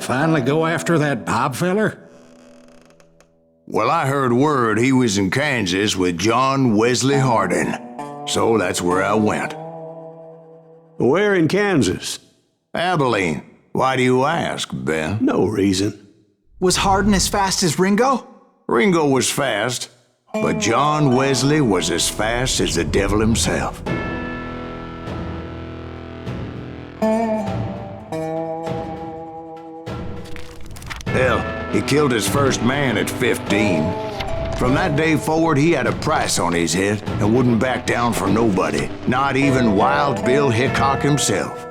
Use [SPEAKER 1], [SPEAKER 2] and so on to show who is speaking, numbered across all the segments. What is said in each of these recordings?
[SPEAKER 1] finally go after that Bob feller?
[SPEAKER 2] Well, I heard word he was in Kansas with John Wesley Hardin, so that's where I went.
[SPEAKER 3] Where in Kansas?
[SPEAKER 2] Abilene. Why do you ask, Ben?
[SPEAKER 3] No reason.
[SPEAKER 4] Was Hardin as fast as Ringo?
[SPEAKER 2] Ringo was fast, but John Wesley was as fast as the devil himself. Hell, he killed his first man at 15. From that day forward, he had a price on his head and wouldn't back down for nobody, not even Wild Bill Hickok himself.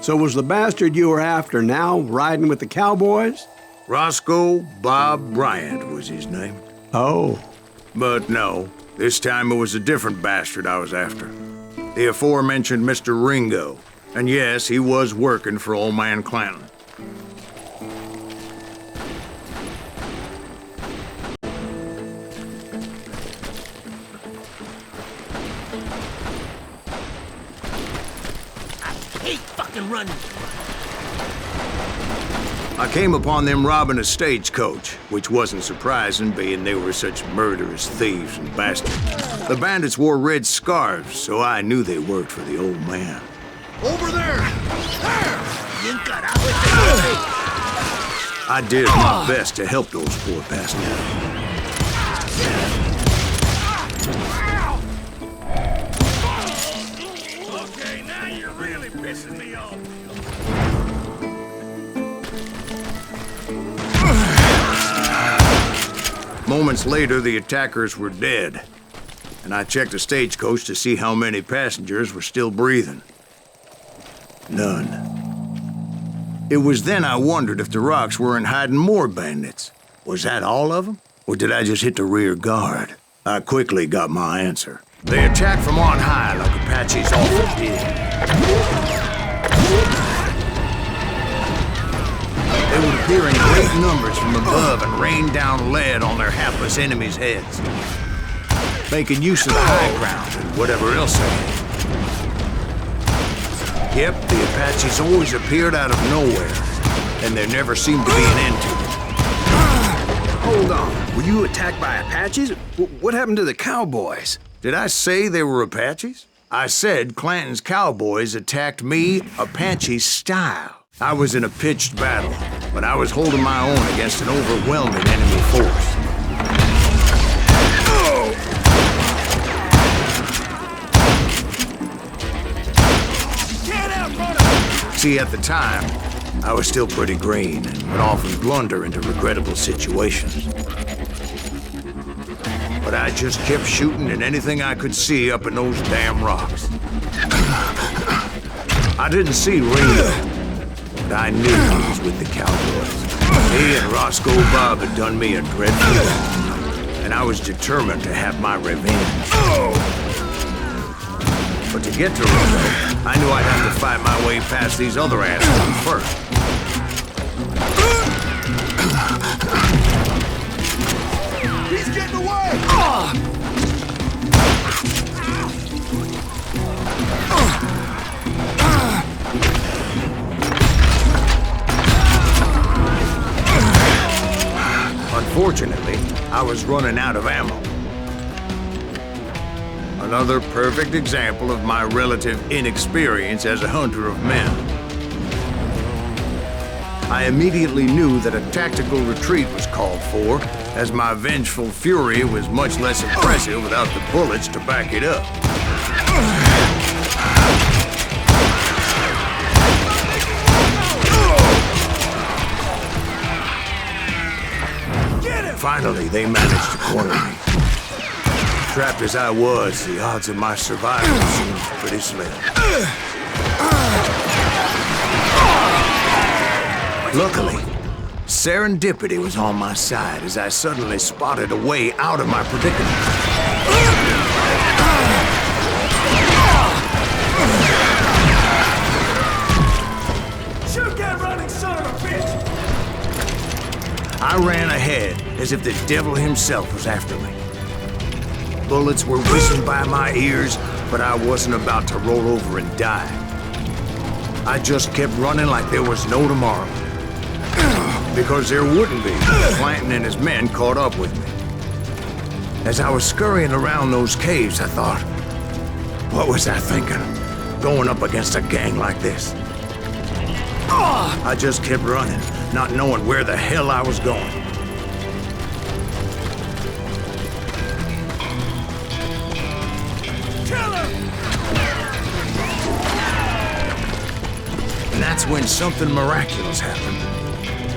[SPEAKER 3] So was the bastard you were after now riding with the cowboys?
[SPEAKER 2] Roscoe Bob Bryant was his name.
[SPEAKER 3] Oh.
[SPEAKER 2] But no, this time it was a different bastard I was after. The aforementioned Mr. Ringo. And yes, he was working for old man Clanton.
[SPEAKER 5] Running.
[SPEAKER 2] I came upon them robbing a stagecoach, which wasn't surprising, being they were such murderous thieves and bastards. The bandits wore red scarves, so I knew they worked for the old man.
[SPEAKER 5] Over there! There! You got out with the
[SPEAKER 2] I did my best to help those poor bastards.
[SPEAKER 5] Okay, now you're really pissing me off.
[SPEAKER 2] Moments later, the attackers were dead, and I checked the stagecoach to see how many passengers were still breathing. None. It was then I wondered if the rocks weren't hiding more bandits. Was that all of them? Or did I just hit the rear guard? I quickly got my answer. They attacked from on high like Apaches often did. They would appear in great numbers from above and rain down lead on their hapless enemies' heads, making use of the high ground and whatever else they had. Yep, the Apaches always appeared out of nowhere, and there never seemed to be an end to it.
[SPEAKER 3] Hold on. Were you attacked by Apaches? What happened to the cowboys?
[SPEAKER 2] Did I say they were Apaches? I said Clanton's cowboys attacked me Apache style. I was in a pitched battle, but I was holding my own against an overwhelming enemy force. See, at the time, I was still pretty green and would often blunder into regrettable situations. But I just kept shooting at anything I could see up in those damn rocks. I didn't see Ringo, but I knew he was with the cowboys. He and Roscoe Bob had done me a dreadful wrong, and I was determined to have my revenge. But to get to Ringo, I knew I'd have to fight my way past these other assholes first.
[SPEAKER 5] He's getting away!
[SPEAKER 2] Unfortunately, I was running out of ammo. Another perfect example of my relative inexperience as a hunter of men. I immediately knew that a tactical retreat was called for, as my vengeful fury was much less impressive without the bullets to back it up. Finally, they managed to corner me. Trapped as I was, the odds of my survival seemed pretty slim. Luckily, serendipity was on my side as I suddenly spotted a way out of my predicament.
[SPEAKER 5] Shoot that running son of a bitch!
[SPEAKER 2] I ran ahead as if the devil himself was after me. Bullets were whizzing by my ears, but I wasn't about to roll over and die. I just kept running like there was no tomorrow. Because there wouldn't be. Clanton and his men caught up with me. As I was scurrying around those caves, I thought, what was I thinking? Going up against a gang like this? I just kept running, not knowing where the hell I was going. And that's when something miraculous happened.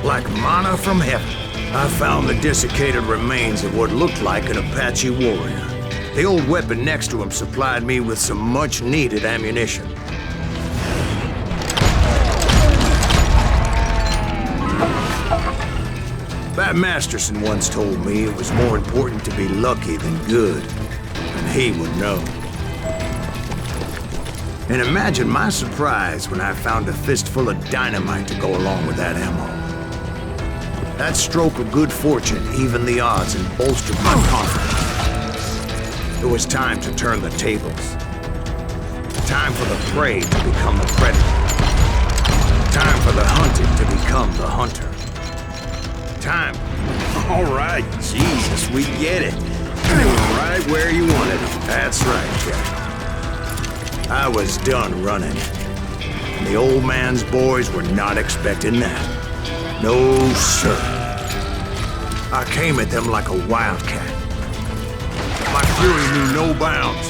[SPEAKER 2] Like manna from heaven, I found the desiccated remains of what looked like an Apache warrior. The old weapon next to him supplied me with some much-needed ammunition. Bat Masterson once told me it was more important to be lucky than good, and he would know. And imagine my surprise when I found a fistful of dynamite to go along with that ammo. That stroke of good fortune evened the odds and bolstered my confidence. It was time to turn the tables. Time for the prey to become the predator. Time for the hunted to become the hunter. Time.
[SPEAKER 3] All right, Jesus, we get it. They were right where you wanted them.
[SPEAKER 2] That's right, Jack. I was done running. And the old man's boys were not expecting that. No, sir. I came at them like a wildcat. My fury knew no bounds.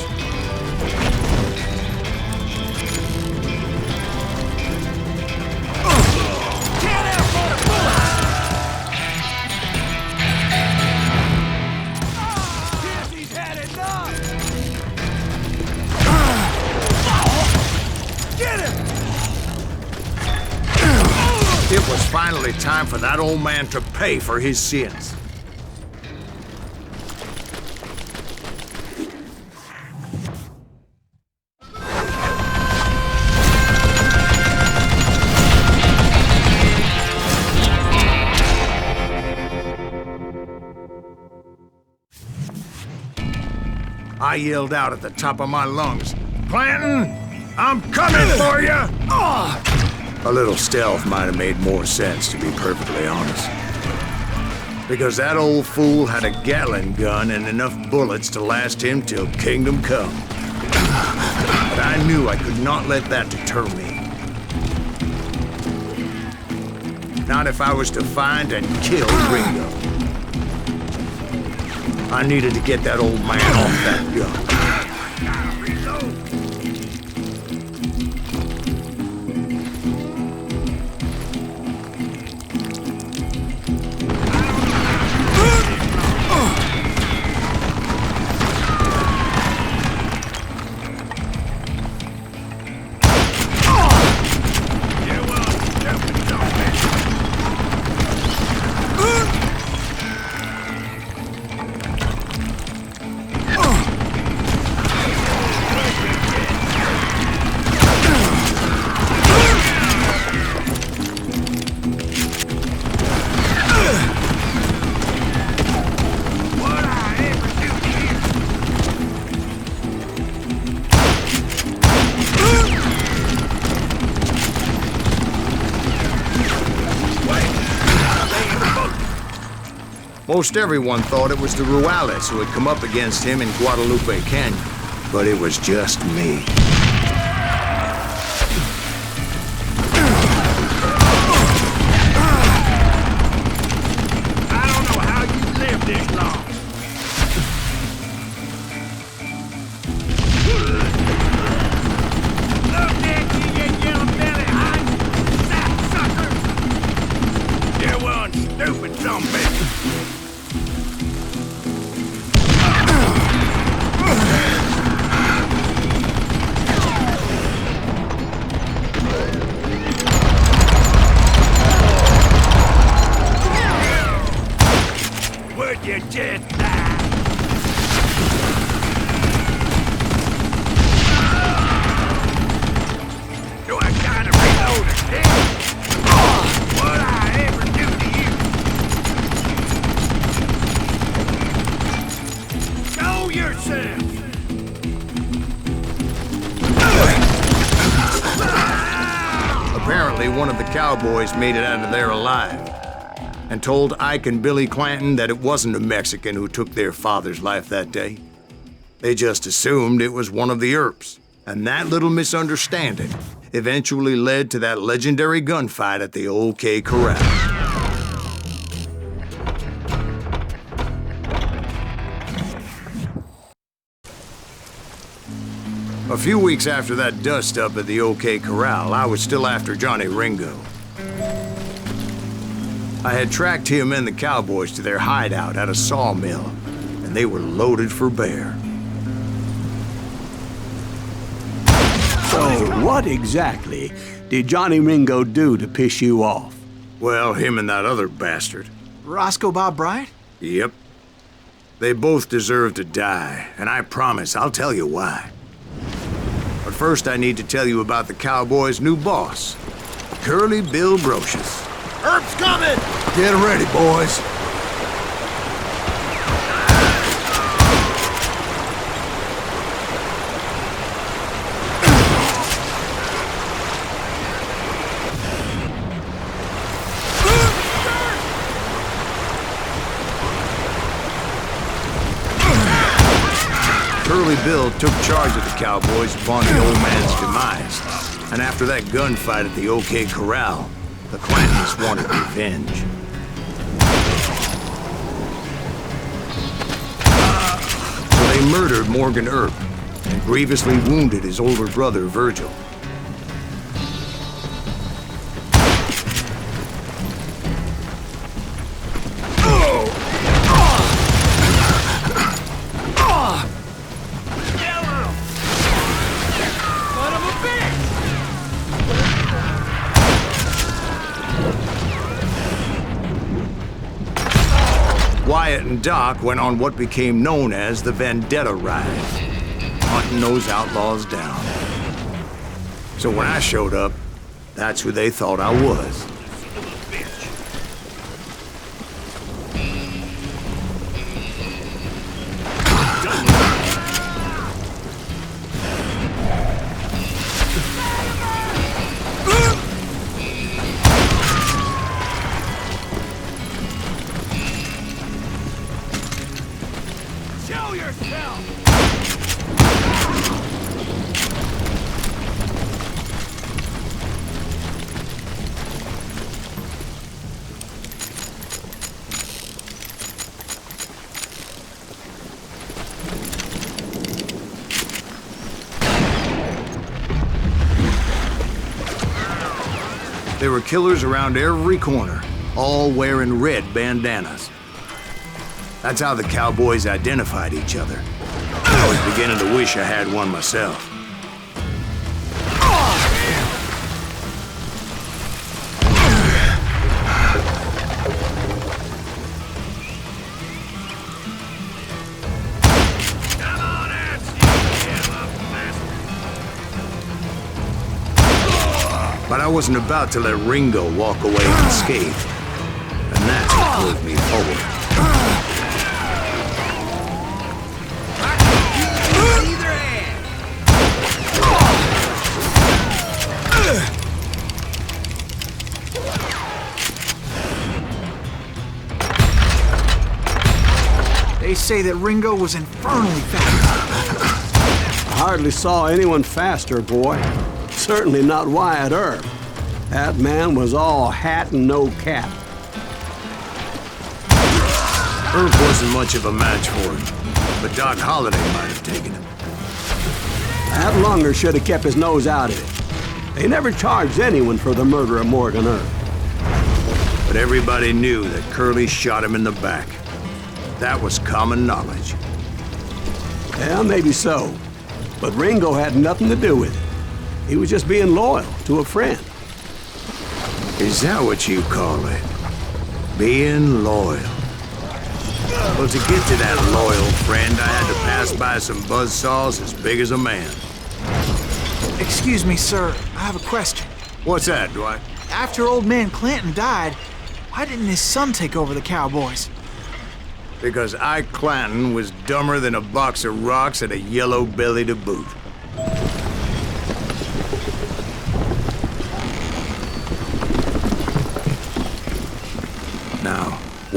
[SPEAKER 2] It was finally time for that old man to pay for his sins. I yelled out at the top of my lungs, "Clanton, I'm coming for you!" A little stealth might have made more sense, to be perfectly honest. Because that old fool had a Gatling gun and enough bullets to last him till kingdom come. But I knew I could not let that deter me. Not if I was to find and kill Ringo. I needed to get that old man off that gun. Most everyone thought it was the Rurales who had come up against him in Guadalupe Canyon, but it was just me.
[SPEAKER 5] I don't know how you lived this long. Look at you, you yellow-belly sapsucker! You one stupid zombie!
[SPEAKER 2] Apparently, one of the cowboys made it out of there alive and told Ike and Billy Clanton that it wasn't a Mexican who took their father's life that day. They just assumed it was one of the Earps, and that little misunderstanding eventually led to that legendary gunfight at the OK Corral. A few weeks after that dust-up at the OK Corral, I was still after Johnny Ringo. I had tracked him and the cowboys to their hideout at a sawmill, and they were loaded for bear.
[SPEAKER 6] So, what exactly did Johnny Ringo do to piss you off?
[SPEAKER 2] Well, him and that other bastard.
[SPEAKER 4] Roscoe Bob Bryant?
[SPEAKER 2] Yep. They both deserve to die, and I promise I'll tell you why. But first I need to tell you about the cowboys' new boss, Curly Bill Brocious.
[SPEAKER 5] Earp's coming!
[SPEAKER 2] Get ready, boys. Curly Bill took charge of the cowboys upon the old man's demise, and after that gunfight at the OK Corral, the Clantons wanted revenge. So they murdered Morgan Earp and grievously wounded his older brother, Virgil. Wyatt and Doc went on what became known as the Vendetta Ride, hunting those outlaws down. So when I showed up, that's who they thought I was.
[SPEAKER 5] Show yourself!
[SPEAKER 2] There were killers around every corner, all wearing red bandanas. That's how the cowboys identified each other. I was beginning to wish I had one myself. But I wasn't about to let Ringo walk away unscathed. And that's what moved me forward.
[SPEAKER 4] They say that Ringo was infernally fast.
[SPEAKER 6] I hardly saw anyone faster, boy. Certainly not Wyatt Earp. That man was all hat and no cap.
[SPEAKER 2] Earp wasn't much of a match for him, but Doc Holliday might have taken him.
[SPEAKER 6] That lunger should have kept his nose out of it. They never charged anyone for the murder of Morgan Earp.
[SPEAKER 2] But everybody knew that Curly shot him in the back. That was common knowledge.
[SPEAKER 6] Yeah, maybe so. But Ringo had nothing to do with it. He was just being loyal to a friend.
[SPEAKER 2] Is that what you call it? Being loyal? Well, to get to that loyal friend, I had to pass by some buzzsaws as big as a man.
[SPEAKER 4] Excuse me, sir. I have a question.
[SPEAKER 2] What's that, Dwight?
[SPEAKER 4] After old man Clanton died, why didn't his son take over the cowboys?
[SPEAKER 2] Because Ike Clanton was dumber than a box of rocks and a yellow belly to boot.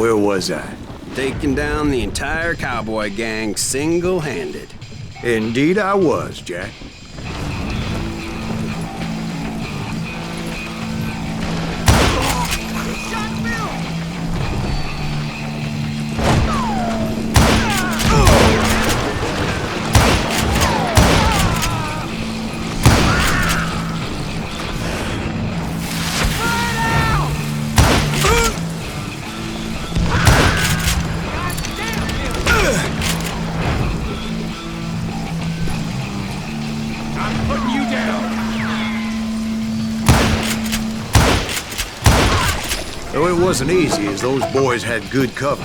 [SPEAKER 2] Where was I?
[SPEAKER 3] Taking down the entire cowboy gang single-handed.
[SPEAKER 2] Indeed I was, Jack. Though it wasn't easy, as those boys had good cover.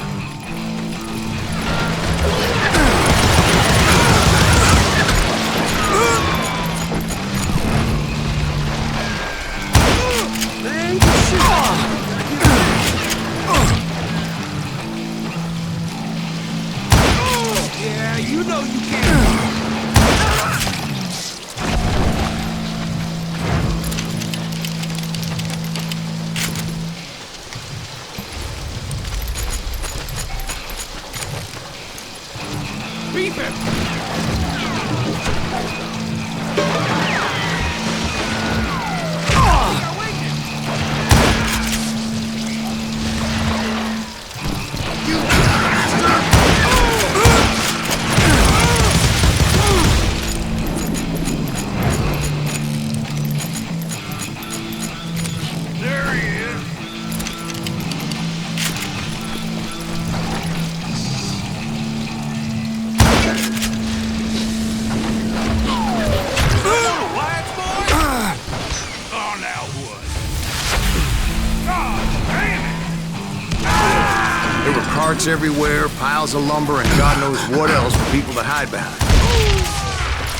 [SPEAKER 5] Yeah, you know you can't. Beep him! There he is.
[SPEAKER 2] There were carts everywhere, piles of lumber, and God knows what else for people to hide behind.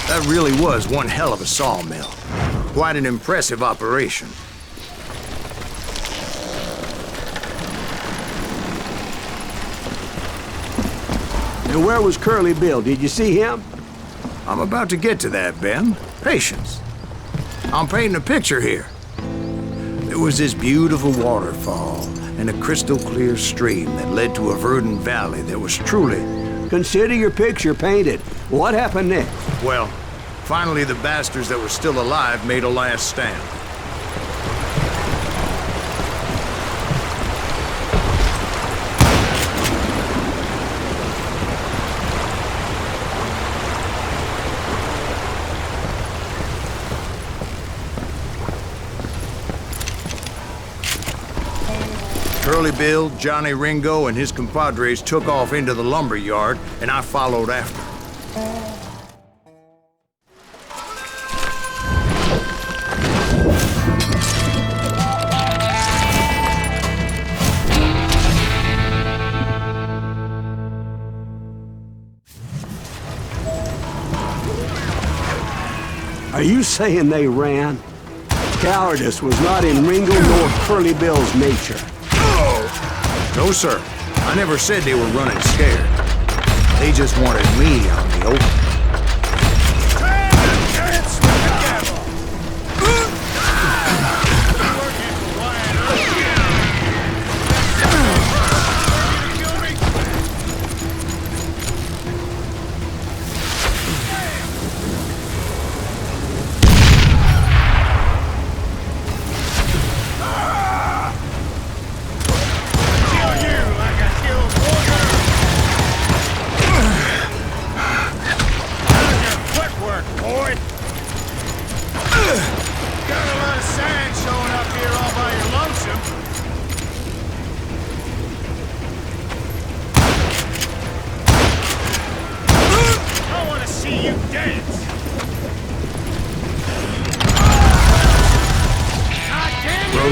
[SPEAKER 2] That really was one hell of a sawmill. Quite an impressive operation.
[SPEAKER 6] And where was Curly Bill? Did you see him?
[SPEAKER 2] I'm about to get to that, Ben. Patience. I'm painting a picture here. There was this beautiful waterfall and a crystal clear stream that led to a verdant valley that was truly...
[SPEAKER 6] Consider your picture painted. What happened next?
[SPEAKER 2] Well, finally the bastards that were still alive made a last stand. Curly Bill, Johnny Ringo, and his compadres took off into the lumber yard, and I followed after.
[SPEAKER 6] Are you saying they ran? Cowardice was not in Ringo nor Curly Bill's nature.
[SPEAKER 2] No, sir. I never said they were running scared. They just wanted me out in the open.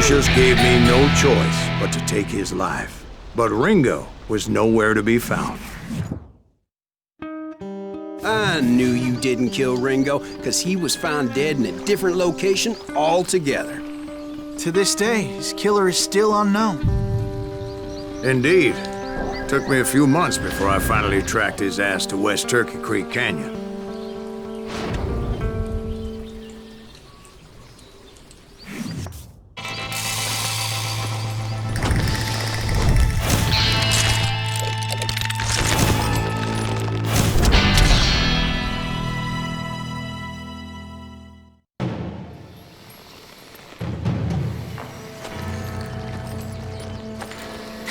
[SPEAKER 2] Just gave me no choice but to take his life. But Ringo was nowhere to be found.
[SPEAKER 3] I knew you didn't kill Ringo, because he was found dead in a different location altogether.
[SPEAKER 4] To this day, his killer is still unknown.
[SPEAKER 2] Indeed. Took me a few months before I finally tracked his ass to West Turkey Creek Canyon.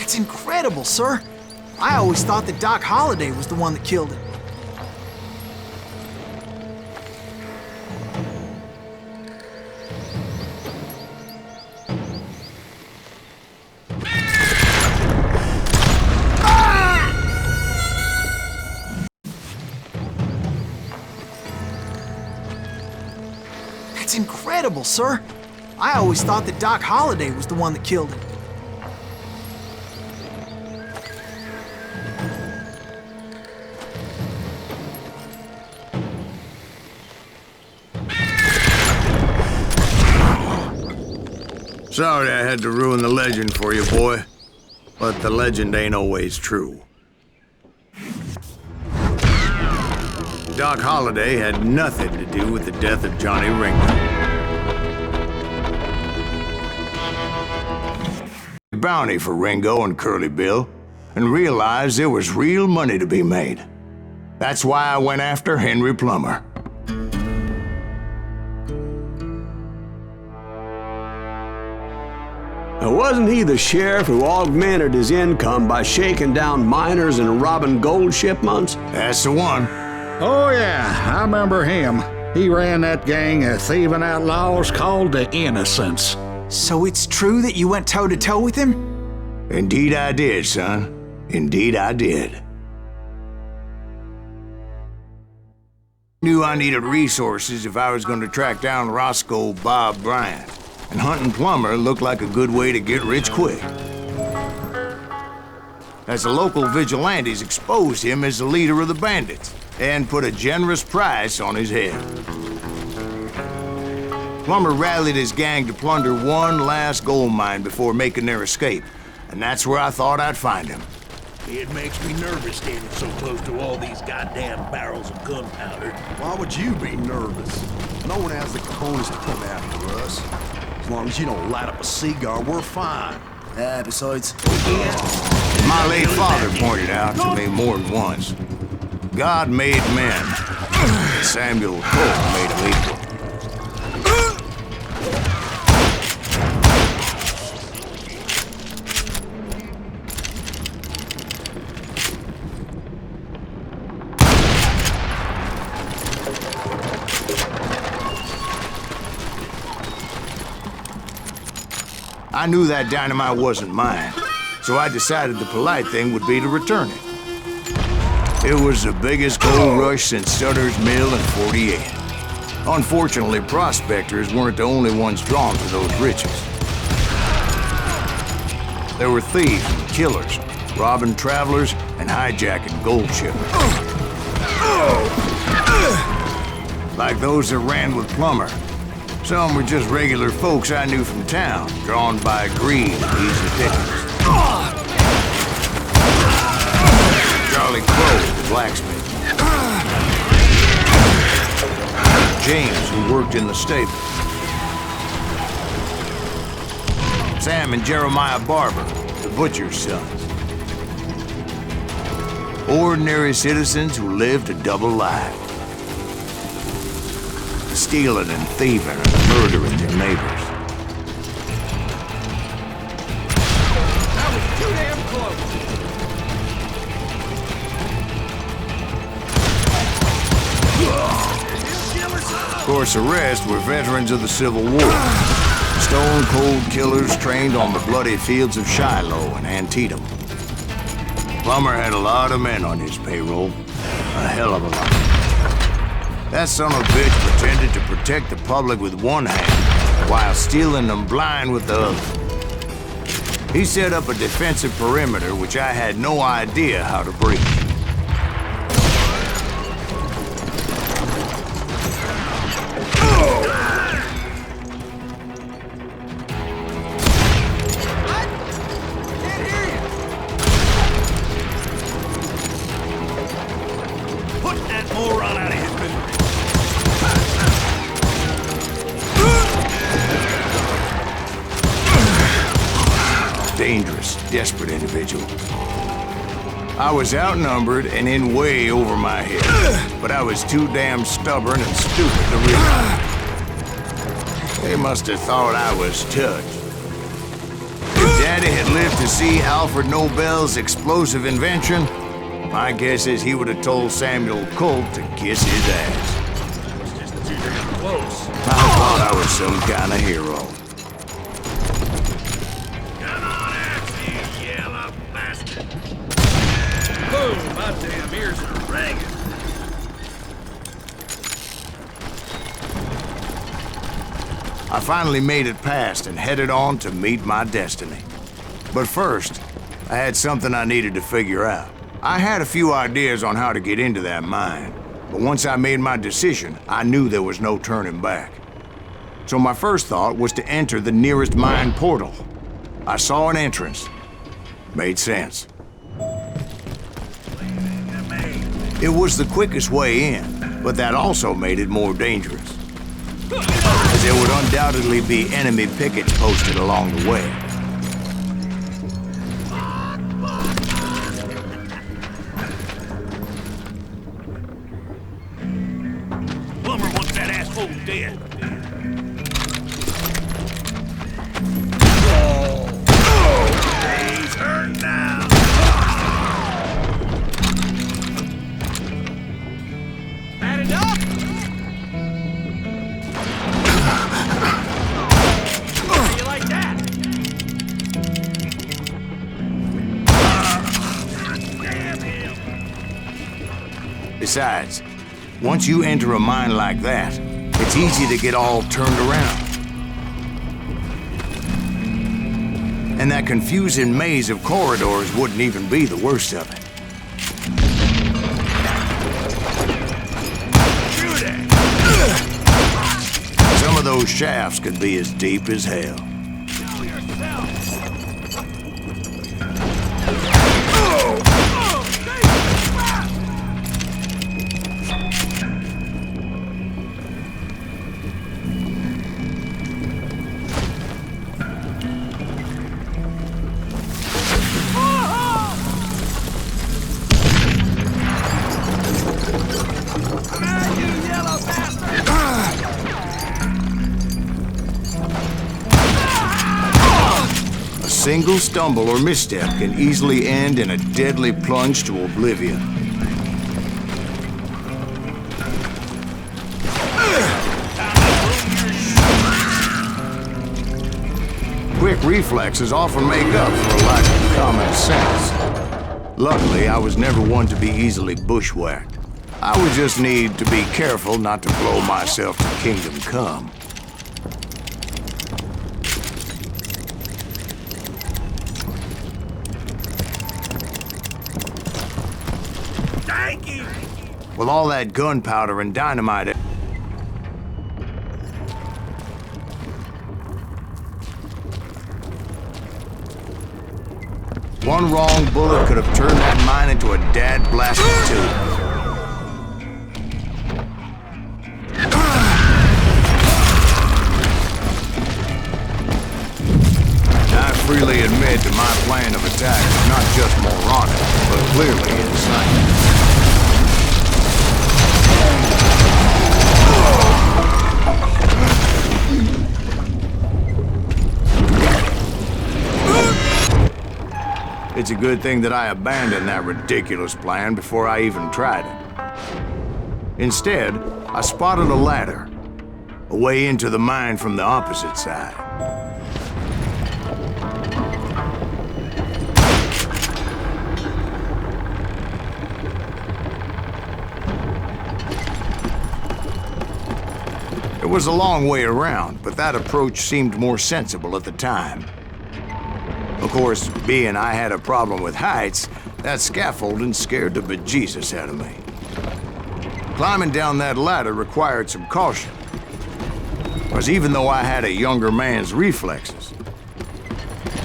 [SPEAKER 4] That's incredible, sir. I always thought that Doc Holliday was the one that killed him. That's incredible, sir. I always thought that Doc Holliday was the one that killed him.
[SPEAKER 2] Sorry I had to ruin the legend for you, boy. But the legend ain't always true. Doc Holliday had nothing to do with the death of Johnny Ringo. Bounty for Ringo and Curly Bill, and realized there was real money to be made. That's why I went after Henry Plummer.
[SPEAKER 6] Wasn't he the sheriff who augmented his income by shaking down miners and robbing gold shipments?
[SPEAKER 2] That's the one.
[SPEAKER 1] Oh, yeah, I remember him. He ran that gang of thieving outlaws called the Innocents.
[SPEAKER 4] So it's true that you went toe-to-toe with him?
[SPEAKER 2] Indeed I did, son. Indeed I did. Knew I needed resources if I was going to track down Roscoe Bob Bryant. And hunting Plummer looked like a good way to get rich quick. As the local vigilantes exposed him as the leader of the bandits and put a generous price on his head. Plummer rallied his gang to plunder one last gold mine before making their escape, and that's where I thought I'd find him.
[SPEAKER 5] It makes me nervous standing so close to all these goddamn barrels of gunpowder.
[SPEAKER 7] Why would you be nervous? No one has the cojones to come after us. As long as you don't light up a cigar, we're fine. Besides...
[SPEAKER 2] My late father pointed out to me more than once. God made men. Samuel Colt made them equal. I knew that dynamite wasn't mine, so I decided the polite thing would be to return it. It was the biggest gold rush since Sutter's Mill in '48. Unfortunately, prospectors weren't the only ones drawn to those riches. There were thieves and killers, robbing travelers and hijacking gold shippers. Like those that ran with Plummer. Some were just regular folks I knew from town, drawn by greed and easy pickings. Charlie Crow, the blacksmith. James, who worked in the stable. Sam and Jeremiah Barber, the butcher's sons. Ordinary citizens who lived a double life. Stealing and thieving and murdering their neighbors.
[SPEAKER 3] That was too damn close.
[SPEAKER 2] Of course, the rest were veterans of the Civil War. Stone-cold killers trained on the bloody fields of Shiloh and Antietam. Plummer had a lot of men on his payroll. A hell of a lot. That son of a bitch pretended to protect the public with one hand, while stealing them blind with the other. He set up a defensive perimeter which I had no idea how to breach.
[SPEAKER 5] Put that moron out of his misery.
[SPEAKER 2] Dangerous, desperate individual. I was outnumbered and in way over my head, but I was too damn stubborn and stupid to realize. They must have thought I was touched. If Daddy had lived to see Alfred Nobel's explosive invention, my guess is he would have told Samuel Colt to kiss his ass.
[SPEAKER 5] It's just too damn close.
[SPEAKER 2] I thought I was some kind of hero.
[SPEAKER 5] Come on out, you yellow bastard. Boom, my damn ears are ringing.
[SPEAKER 2] I finally made it past and headed on to meet my destiny. But first, I had something I needed to figure out. I had a few ideas on how to get into that mine, but once I made my decision, I knew there was no turning back. So my first thought was to enter the nearest mine portal. I saw an entrance. Made sense. It was the quickest way in, but that also made it more dangerous, as there would undoubtedly be enemy pickets posted along the way.
[SPEAKER 5] Plumber wants that asshole dead. He's hurt now. Bad enough? How you like that? Damn him.
[SPEAKER 2] Besides, once you enter a mine like that, it's easy to get all turned around. And that confusing maze of corridors wouldn't even be the worst of it. Some of those shafts could be as deep as hell.
[SPEAKER 5] Show yourself.
[SPEAKER 2] A single stumble or misstep can easily end in a deadly plunge to oblivion. Quick reflexes often make up for a lack of common sense. Luckily, I was never one to be easily bushwhacked. I would just need to be careful not to blow myself to kingdom come.
[SPEAKER 5] Thank you.
[SPEAKER 2] With all that gunpowder and dynamite, one wrong bullet could have turned that mine into a dad-blasted tube. I freely admit that my plan of attack is not just moronic, but clearly insane. It's a good thing that I abandoned that ridiculous plan before I even tried it. Instead, I spotted a ladder, a way into the mine from the opposite side. It was a long way around, but that approach seemed more sensible at the time. Of course, being I had a problem with heights, that scaffolding scared the bejesus out of me. Climbing down that ladder required some caution, because even though I had a younger man's reflexes,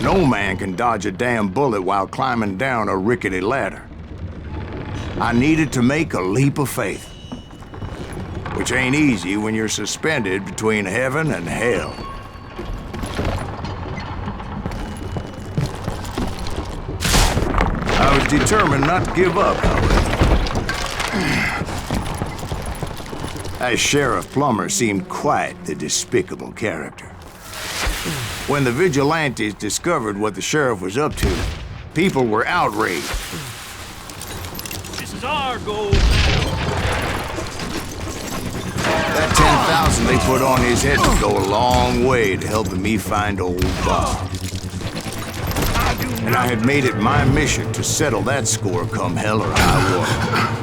[SPEAKER 2] no man can dodge a damn bullet while climbing down a rickety ladder. I needed to make a leap of faith, which ain't easy when you're suspended between heaven and hell. I was determined not to give up, however. As Sheriff Plummer seemed quite the despicable character. When the vigilantes discovered what the sheriff was up to, people were outraged.
[SPEAKER 5] This is our gold medal.
[SPEAKER 2] That 10,000 they put on his head would go a long way to helping me find old Bob. And I had made it my mission to settle that score come hell or high water.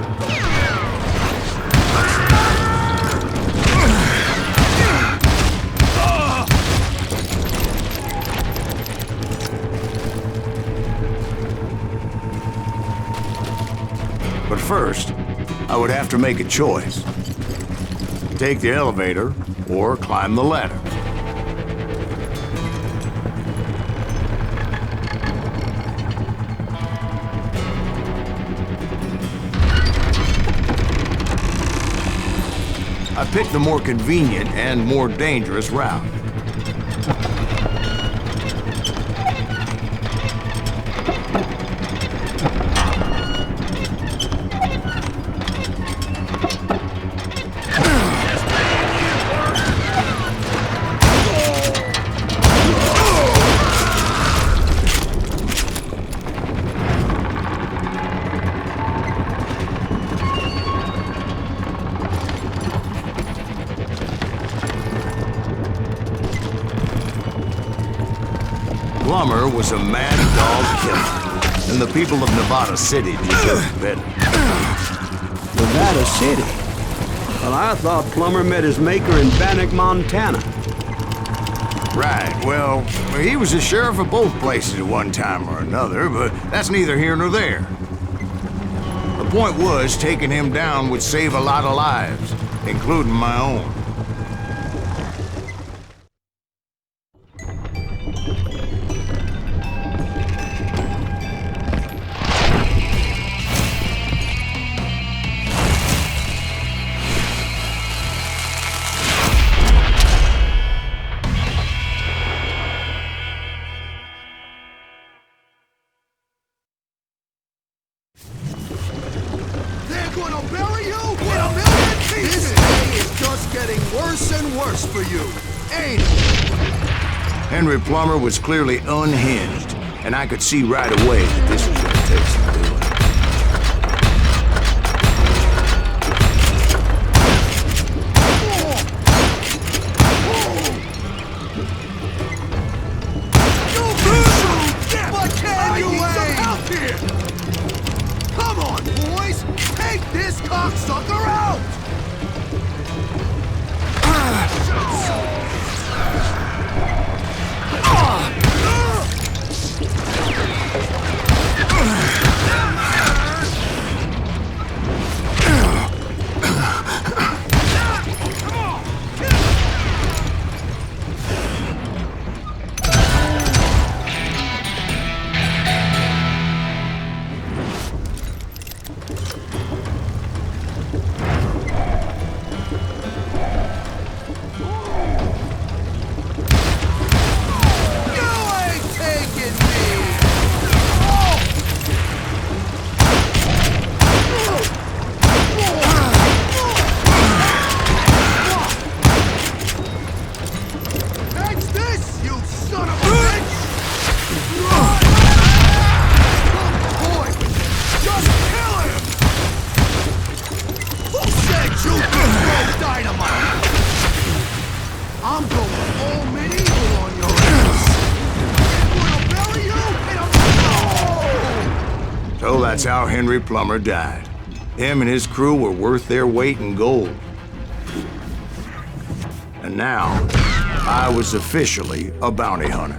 [SPEAKER 2] But first, I would have to make a choice. Take the elevator or climb the ladder. I picked the more convenient and more dangerous route. Plummer was a mad dog killer, and the people of Nevada City deserved better.
[SPEAKER 6] Nevada City? Well, I thought Plummer met his maker in Bannock, Montana.
[SPEAKER 2] Right, well, he was the sheriff of both places at one time or another, but that's neither here nor there. The point was, taking him down would save a lot of lives, including my own.
[SPEAKER 7] Gonna bury you in a million pieces! This day is just getting worse and worse for you, ain't it?
[SPEAKER 2] Henry Plummer was clearly unhinged, and I could see right away that this was gonna take some doing.
[SPEAKER 7] What can you some help here? Come on, boys! Take this cocksucker out! I'm going all medieval on your ass. I'm gonna bury you in a...
[SPEAKER 2] So that's how Henry Plummer died. Him and his crew were worth their weight in gold. And now, I was officially a bounty hunter.